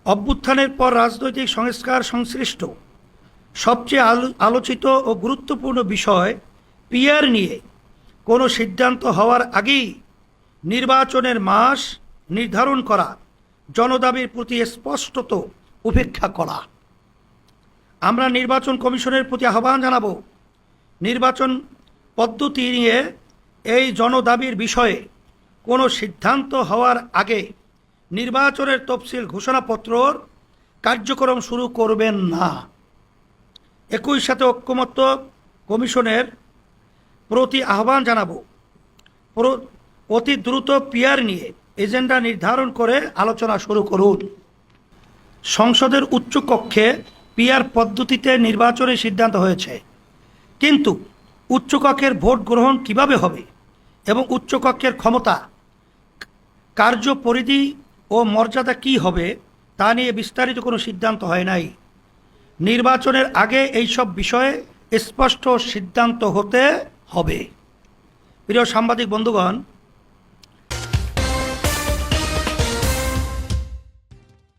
অভ্যুত্থানের পর রাজনৈতিক সংস্কার সংশ্লিষ্ট সবচেয়ে আলোচিত ও গুরুত্বপূর্ণ বিষয় পিআর নিয়ে কোনো সিদ্ধান্ত হওয়ার আগেই নির্বাচনের মাস নির্ধারণ করা, জনদাবির প্রতি স্পষ্টত উপেক্ষা করা। আমরা নির্বাচন কমিশনের প্রতি আহ্বান জানাব, নির্বাচন পদ্ধতি নিয়ে এই জনদাবির বিষয়ে কোনো সিদ্ধান্ত হওয়ার আগে নির্বাচনের তফসিল ঘোষণাপত্রর কার্যক্রম শুরু করবেন না। একই সাথে ঐকমত্য কমিশনের প্রতি আহ্বান জানাবো, অতি দ্রুত পিআর নিয়ে এজেন্ডা নির্ধারণ করে আলোচনা শুরু করুন। সংসদের উচ্চকক্ষে পিআর পদ্ধতিতে নির্বাচনের সিদ্ধান্ত হয়েছে, কিন্তু উচ্চকক্ষের ভোট গ্রহণ কিভাবে হবে এবং উচ্চকক্ষের ক্ষমতা, কার্যপরিধি ও মর্যাদা কি হবে তা নিয়ে বিস্তারিত কোনো সিদ্ধান্ত হয় নাই। নির্বাচনের আগে এইসব বিষয়ে স্পষ্ট সিদ্ধান্ত হতে হবে। প্রিয় সাংবাদিক বন্ধুগণ,